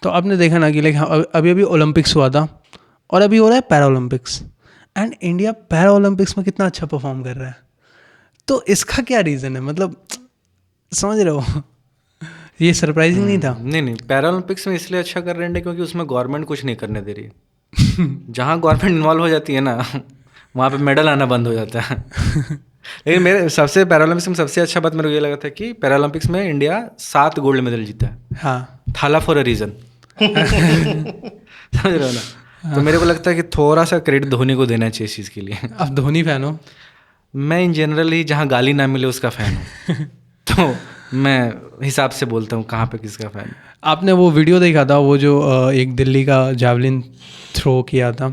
तो आपने देखा ना कि लाइक अभी अभी ओलंपिक्स हुआ था और अभी हो रहा है para Olympics, and India para Olympics में कितना अच्छा परफॉर्म कर रहा है। तो इसका क्या रीज़न है, मतलब समझ रहे हो? ये सरप्राइजिंग नहीं था? नहीं, पैरालंपिक्स में इसलिए अच्छा कर रहे हैं क्योंकि उसमें गवर्नमेंट कुछ नहीं करने दे रही है। जहाँ गवर्नमेंट इन्वॉल्व हो जाती है ना, वहाँ पे मेडल आना बंद हो जाता है। लेकिन मेरे सबसे पैरालंपिक्स में सबसे अच्छा बात मेरे को ये लगा था कि पैरालंपिक्स में इंडिया 7 गोल्ड मेडल जीता है। हाँ, थाला फॉर अ रीज़न। समझ रहे हो ना? तो मेरे को लगता है कि थोड़ा सा क्रेडिट धोनी को देना चाहिए इस चीज़ के लिए। आप धोनी फैन हो? मैं इन जनरल ही जहाँ गाली ना मिले उसका फ़ैन हूँ। तो मैं हिसाब से बोलता हूँ कहाँ पे किसका फ़ैन। आपने वो वीडियो देखा था, वो जो एक दिल्ली का जावलिन थ्रो किया था,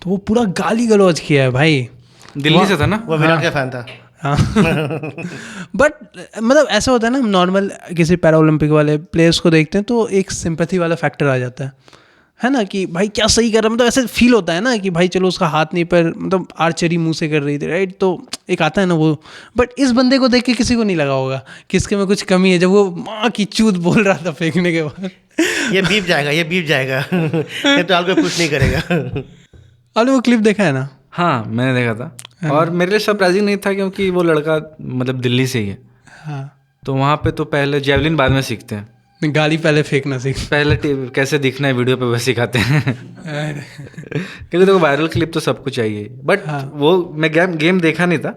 तो वो पूरा गाली गलौज किया है भाई। दिल्ली से था ना? वो विराट का फैन था। हाँ। बट मतलब ऐसा होता है ना, नॉर्मल किसी पैरा ओलंपिक वाले प्लेयर्स को देखते हैं तो एक सिंपैथी वाला फैक्टर आ जाता है ना, कि भाई क्या सही कर रहा है, मतलब ऐसे फील होता है ना कि भाई चलो उसका हाथ नहीं पर मतलब आर्चरी मुंह से कर रही थी, राइट, तो एक आता है ना वो। बट इस बंदे को देख के किसी को नहीं लगा होगा कि इसके में कुछ कमी है, जब वो माँ की चूत बोल रहा था फेंकने के बाद। ये बीप जाएगा ये तो आपको कुछ नहीं करेगा। आपने वो क्लिप देखा है ना? हाँ, मैंने देखा था और मेरे लिए सरप्राइजिंग नहीं था क्योंकि वो लड़का मतलब दिल्ली से ही है। हाँ, तो वहाँ पे तो पहले जेवलिन बाद में सीखते हैं, गाली पहले फेंकना सीख। पहले कैसे दिखना है वीडियो पे वह सिखाते हैं। क्योंकि देखो वायरल क्लिप तो सबको चाहिए। बट वो मैं गेम देखा नहीं था,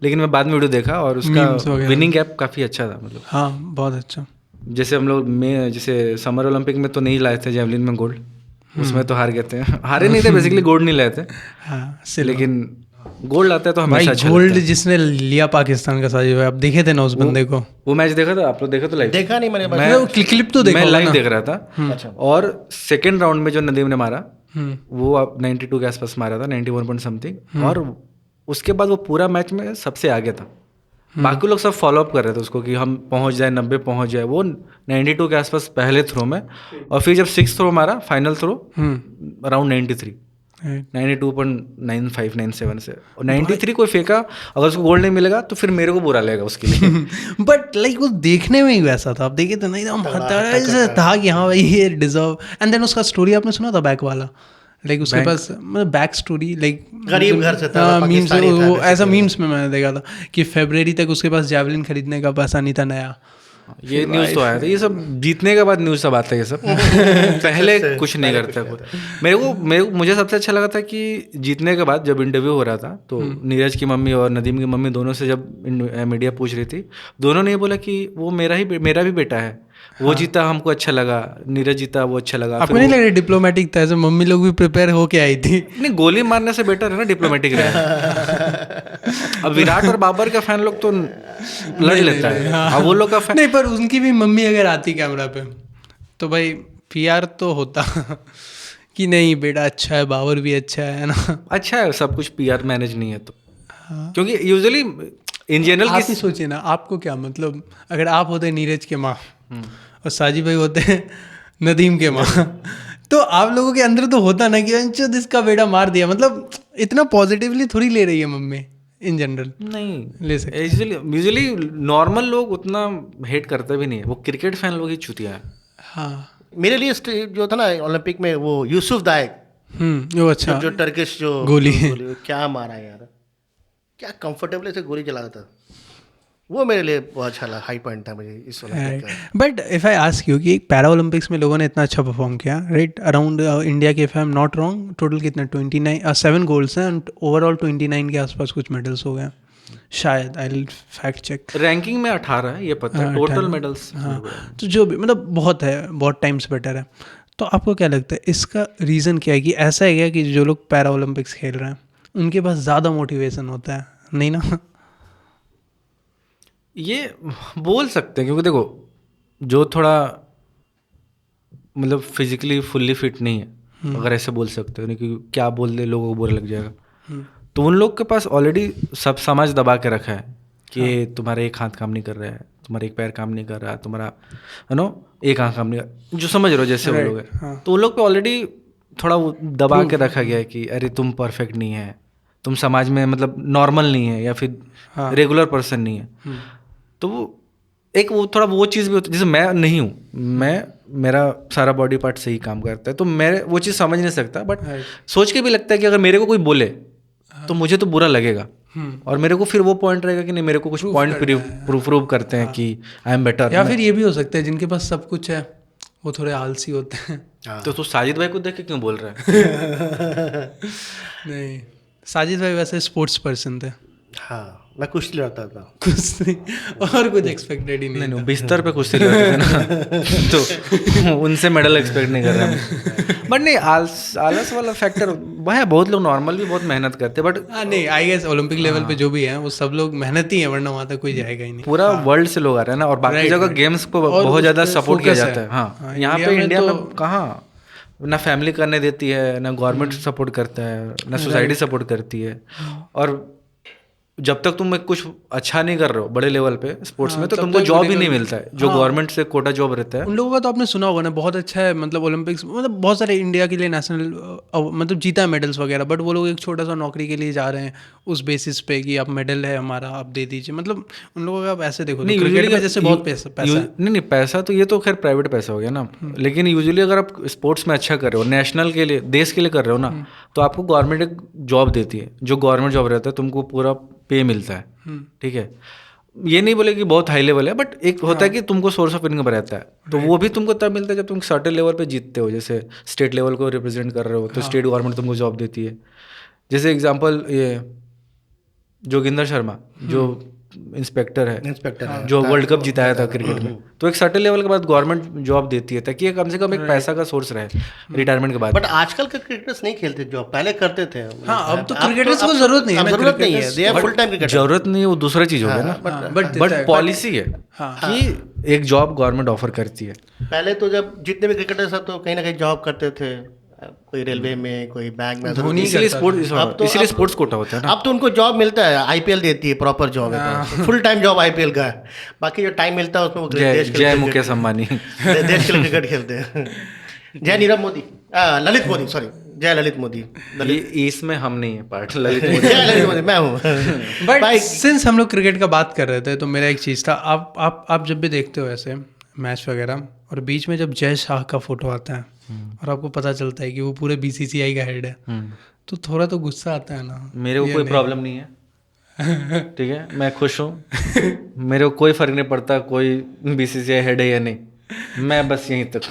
लेकिन मैं बाद में वीडियो देखा और उसका विनिंग गैप काफ़ी अच्छा था। मतलब हाँ, बहुत अच्छा। जैसे हम लोग में जैसे समर ओलंपिक में तो नहीं लाए थे जेवलिन में गोल्ड, उसमें तो हार गए थे। हारे नहीं थे बेसिकली, गोल्ड नहीं लाए थे। हाँ, लेकिन गोल्ड आता है तो हमेशा अच्छा गोल्ड लगता है। जिसने लिया पाकिस्तान का साजिद भाई, आप देखे थे ना उस बंदे को? वो मैच देखा था? आप लोग देखा? तो लाइव देखा नहीं मैंने, मैं क्लिप तो देखा मैं होगा लाइव ना? देख रहा था। और सेकेंड राउंड में जो नदीम ने मारा वो 92 के आसपास मारा था, 91 पॉइंट समथिंग। और उसके बाद वो पूरा मैच में सबसे आगे था। बाकी लोग सब फॉलो अप कर रहे थे उसको कि हम पहुंच जाए, 90 पहुंच जाए। वो 92 के आसपास पहले थ्रो में, और फिर जब 6th थ्रो मारा फाइनल थ्रो अराउंड 93, 92.95 97 से, और 93 कोई फेंका। अगर उसको गोल्ड नहीं मिलेगा तो फिर मेरे को बुरा लगेगा उसके लिए। बट लाइक वो देखने में ही वैसा था, आप देखे तो नहीं था कि हाँ भाई ये डिजर्व। एंड देन उसका स्टोरी आपने सुना था बैक वाला, लाइक उसके पास मतलब बैक स्टोरी, लाइक गरीब घर से था, मीम्स, पाकिस्तानी था वो ऐसा basically। मीम्स में मैंने देखा था कि फरवरी तक उसके पास जैवलिन खरीदने का पैसा नहीं था नया। ये न्यूज़ तो आया था। ये सब जीतने के बाद न्यूज़ सब आता है ये सब। पहले कुछ नहीं करता कोई। मुझे सबसे अच्छा लगा था कि जीतने के बाद जब इंटरव्यू हो रहा था तो नीरज की मम्मी और नदीम की मम्मी दोनों से जब मीडिया पूछ रही थी, दोनों ने ये बोला कि वो मेरा भी बेटा है, वो जीता हमको अच्छा लगा, नीरज जीता वो अच्छा लगा। आपको नहीं लग रहा डिप्लोमेटिक था? ऐसे मम्मी लोग भी प्रिपेयर होके आई थी। नहीं, गोली मारने से बेटर है ना डिप्लोमेटिक रहे। अब विराट और बाबर का फैन लोग तो लड़ लेता है। अब वो लोग का फैन नहीं, पर उनकी भी मम्मी अगर आती कैमरा पे तो भाई पीआर तो होता कि नहीं बेटा अच्छा है, बाबर भी अच्छा है ना। अच्छा है, सब कुछ पीआर मैनेज नहीं है तो। क्योंकि यूजुअली इन जनरल आप ही सोचिए ना, आपको क्या मतलब अगर आप होते नीरज के माँ और साजिद भाई होते नदीम के माँ, तो आप लोगों के अंदर तो होता ना कि अंशुल इसका बेटा मार दिया। मतलब इतना पॉजिटिवली थोड़ी ले रही है मम्मी इन जनरल। नहीं ले सकते। यूजुअली नॉर्मल लोग उतना हेट करते भी नहीं है, वो क्रिकेट फैन लोग ही चुतिया है। हाँ, मेरे लिए जो था ना ओलंपिक में, वो यूसुफ दायक, वो अच्छा जो टर्किश जो गोली क्या मारा यार, क्या कंफर्टेबल से गोली चला था। वो मेरे लिए बहुत अच्छा हाई पॉइंट था मुझे इस ओलंपिक का। But if I ask you कि पैरा ओलंपिक्स में लोगों ने इतना अच्छा परफॉर्म किया, राइट, अराउंड इंडिया के, if I am not wrong, total कितना 7 गोल्ड्स हैं एंड ओवरऑल 29 के आसपास कुछ मेडल्स हो गए शायद। I will fact check. Ranking में 18 है ये पता है, टोटल मेडल्स। हाँ, तो जो भी मतलब बहुत है, बहुत टाइम्स बेटर है। तो आपको क्या लगता है इसका रीज़न क्या है? कि ऐसा है क्या कि जो लोग पैरा ओलंपिक्स खेल रहे हैं उनके पास ज़्यादा मोटिवेशन होता है? नहीं ना? ये बोल सकते हैं क्योंकि देखो जो थोड़ा मतलब फिजिकली फुल्ली फिट नहीं है, अगर ऐसे बोल सकते हो, नहीं कि क्या बोल दे लोगों को बुरा लग जाएगा, तो उन लोग के पास ऑलरेडी सब समाज दबा के रखा है कि तुम्हारा एक हाथ काम नहीं कर रहा है, तुम्हारा एक पैर काम नहीं कर रहा है, तुम्हारा एक आँख काम नहीं कर, जो समझ रहे हो जैसे वो लोग है, तो उन लोग पे ऑलरेडी थोड़ा वो दबा के रखा गया है कि अरे तुम परफेक्ट नहीं है, तुम समाज में मतलब नॉर्मल नहीं है या फिर रेगुलर पर्सन नहीं है। तो वो एक वो थोड़ा वो चीज़ भी होती है, जैसे मैं नहीं हूँ, मेरा सारा बॉडी पार्ट सही काम करता है, तो मैं वो चीज़ समझ नहीं सकता, बट सोच के भी लगता है कि अगर मेरे को कोई बोले तो मुझे तो बुरा लगेगा, और मेरे को फिर वो पॉइंट रहेगा कि नहीं, मेरे को कुछ पॉइंट प्रूव करते हैं कि आई एम बेटर। या फिर ये भी हो सकता है जिनके पास सब कुछ है वो थोड़े आलसी होते हैं। तो तू साजिद भाई को देख के क्यों बोल रहा है? नहीं, साजिद भाई वैसे स्पोर्ट्स पर्सन थे। हाँ, मैं कुश्ती लड़ता था। कुछ नहीं, और कुछ एक्सपेक्टेड ही नहीं। नहीं, बिस्तर पे कुश्ती लड़ते थे ना, तो उनसे मेडल एक्सपेक्ट नहीं कर रहा मैं। बट नहीं, आलस वाला फैक्टर वह है, बहुत लोग नॉर्मल भी बहुत मेहनत करते हैं, बट हाँ नहीं, आई गेस ओलंपिक लेवल पे जो भी है वो सब लोग मेहनती हैं, वरना वहाँ तक कोई जाएगा ही नहीं। पूरा वर्ल्ड से लोग आ रहे हैं ना, और बाकी जगह गेम्स को बहुत ज़्यादा सपोर्ट किया जाता है। हाँ, यहाँ पे इंडिया में कहाँ ना फैमिली करने देती है, ना गवर्नमेंट सपोर्ट करता है, ना सोसाइटी सपोर्ट करती है, और जब तक तुम कुछ अच्छा नहीं कर रहे हो बड़े लेवल पे स्पोर्ट्स में, तो तुमको जॉब ही नहीं मिलता है, जो गवर्नमेंट से कोटा जॉब रहता है। उन लोगों का तो आपने सुना होगा ना, बहुत अच्छा है, मतलब ओलंपिक्स, मतलब बहुत सारे इंडिया के लिए नेशनल मतलब जीता है मेडल्स वगैरह, बट वो लोग एक छोटा सा नौकरी के लिए जा रहे हैं उस बेसिस पे कि आप मेडल है हमारा, आप दे दीजिए। मतलब उन लोगों का आप ऐसे देखो तो क्रिकेट में जैसे बहुत पैसा है। नहीं, पैसा तो ये तो खैर प्राइवेट पैसा हो गया ना, लेकिन यूजुअली अगर आप स्पोर्ट्स में अच्छा कर रहे हो, नेशनल के लिए, देश के लिए कर रहे हो ना, तो आपको गवर्नमेंट एक जॉब देती है, जो गवर्नमेंट जॉब रहता है, तुमको पूरा पे मिलता है। ठीक है, ये नहीं बोले कि बहुत हाई लेवल है, बट एक होता है कि तुमको सोर्स ऑफ इनकम रहता है, तो वो भी तुमको तब मिलता है जब तुम सर्टेन लेवल पे जीतते हो, जैसे स्टेट लेवल को रिप्रेजेंट कर रहे हो, तो स्टेट गवर्नमेंट तुमको जॉब देती है। जैसे एग्जांपल ये जोगिंदर शर्मा जो इंस्पेक्टर है, जो वर्ल्ड कप जिताया था क्रिकेट में, तो एक सर्टेन लेवल के बाद गवर्नमेंट जॉब देती है, ताकि कम से कम एक पैसा का सोर्स रहे रिटायरमेंट के बाद। बट आजकल के क्रिकेटर्स नहीं खेलते, जॉब पहले करते थे। हाँ, अब तो क्रिकेटर्स को जरूरत नहीं है, जरूरत नहीं है, they are full time cricketer. जरूरत नहीं है, वो दूसरा चीज हो गया ना, बट पॉलिसी है कि एक जॉब गवर्नमेंट ऑफर करती है। पहले तो जब जितने भी क्रिकेटर्स तो कहीं ना कहीं जॉब करते थे, कोई रेलवे में, कोई बैंक में, इसलिए स्पोर्ट्स कोटा होता है ना। अब तो उनको जॉब मिलता है, आईपीएल देती है, प्रॉपर जॉब है, फुल टाइम जॉब आईपीएल का है। बाकी जो टाइम मिलता है उसमें वो जय मुकेश अंबानी देश के लिए क्रिकेट खेलते हैं। जय नीरव मोदी, ललित मोदी, सॉरी, जय ललित मोदी। इसमें हम नहीं है पार्ट, ललित मोदी जय ललित मोदी मैं हूँ। बट सिंस हम लोग क्रिकेट का बात कर रहे थे, तो मेरा एक चीज़ था, आप जब भी देखते हो ऐसे मैच वगैरह, और बीच में जब जय शाह का फोटो आता है और आपको पता चलता है कि वो पूरे बीसीसीआई का हेड है, तो थोड़ा तो गुस्सा आता है ना। मेरे को कोई प्रॉब्लम नहीं है, ठीक है, मैं खुश हूँ, मेरे को कोई फर्क नहीं पड़ता कोई बीसीसीआई हेड है या नहीं, मैं बस यहीं तक।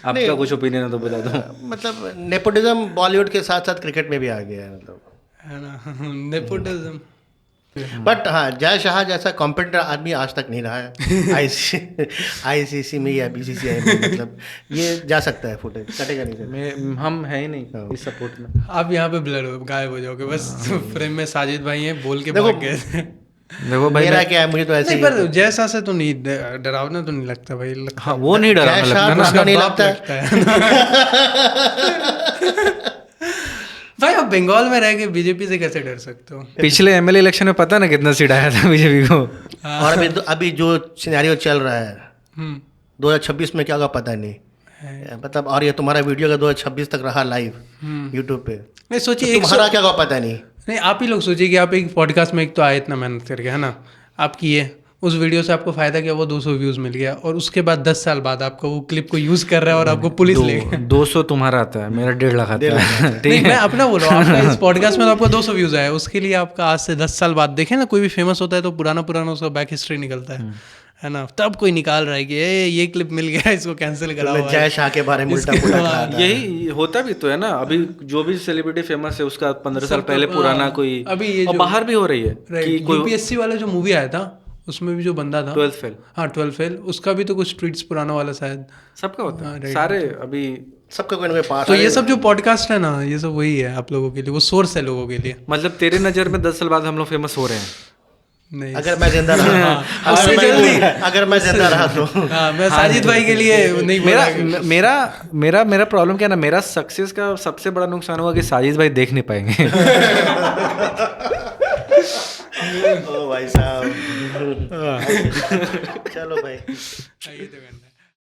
आपका कुछ ओपिनियन है तो बता दो। मतलब नेपोटिज्म बॉलीवुड के साथ साथ क्रिकेट में भी आ गया है, मतलब है ना, नेपोटिज्म। बट हाँ, जय शाह जैसा कॉम्पिटेंट आदमी आज तक नहीं रहा है आईसीसी में या बीसीसीआई में। मतलब ये जा सकता है, फुटेज कटेगा नहीं। हम है ही नहीं इस सपोर्ट में। आप यहाँ पे ब्लर गायब हो जाओगे बस। फ्रेम में साजिद भाई हैं, बोल के भाग गए। देखो भाई, मेरा क्या है, मुझे तो ऐसे ही पर जैसा से तो नहीं डरावना तो नहीं लगता भाई। हाँ, वो नहीं डरावना लगता, नहीं लगता भाई। आप बंगाल में रह के बीजेपी से कैसे डर सकते हो? पिछले एमएलए इलेक्शन में पता ना कितना सीट आया था बीजेपी को। और अभी जो सिनेरियो चल रहा है 2026 में क्या होगा पता नहीं, मतलब। और ये तुम्हारा वीडियो का 2026 तक रहा लाइव यूट्यूब पे, नहीं सोचिए तुम्हारा क्या होगा पता नहीं। आप ही लोग सोचिए कि आप एक पॉडकास्ट में एक तो आए इतना मेहनत करके, है ना, आप किए, उस वीडियो से आपको फायदा क्या, वो 200 व्यूज मिल गया, और उसके बाद 10 साल बाद आपको वो क्लिप को यूज कर रहा है और आपको पुलिस ले गई। 200 तुम्हारा आता है, मेरा 1.5 लाख आता है। नहीं, मैं अपना बोल रहा हूँ, आपका इस पॉडकास्ट में तो आपको 200 व्यूज आया, उसके लिए आपका आज से 10 साल बाद देखें ना, कोई भी फेमस होता है तो पुराना उसका बैक हिस्ट्री निकलता है ना, तब कोई निकाल रहा है कि ये क्लिप मिल गया, इसको कैंसिल कराओ। जय शाह के बारे में यही होता भी तो है ना। अभी जो भी सेलिब्रिटी फेमस है उसका 15 साल पहले पुराना कोई, अभी ये बाहर भी हो रही है। यूपीएससी वाला जो मूवी आया था उसमें भी जो बंदा था 12th फेल, हाँ 12th फेल, उसका भी तो कुछ ट्वीट्स पुराना वाला शायद सबका होता है, सारे अभी सबका कोई ना कोई पास। तो ये सब जो पॉडकास्ट है ना, ये सब वही है आप लोगों के लिए, वो सोर्स है लोगों के लिए। मतलब तेरे नज़र में 10 साल बाद हम लोग फेमस हो रहे हैं? नहीं, अगर मैं जिंदा रहा, अगर मैं जिंदा रहा तो मैं साजिद भाई के लिए नहीं। मेरा प्रॉब्लम क्या है ना, मेरा सक्सेस का सबसे बड़ा नुकसान हुआ कि साजिद भाई देख नहीं पाएंगे। ओ भाई साहब, चलो भाई।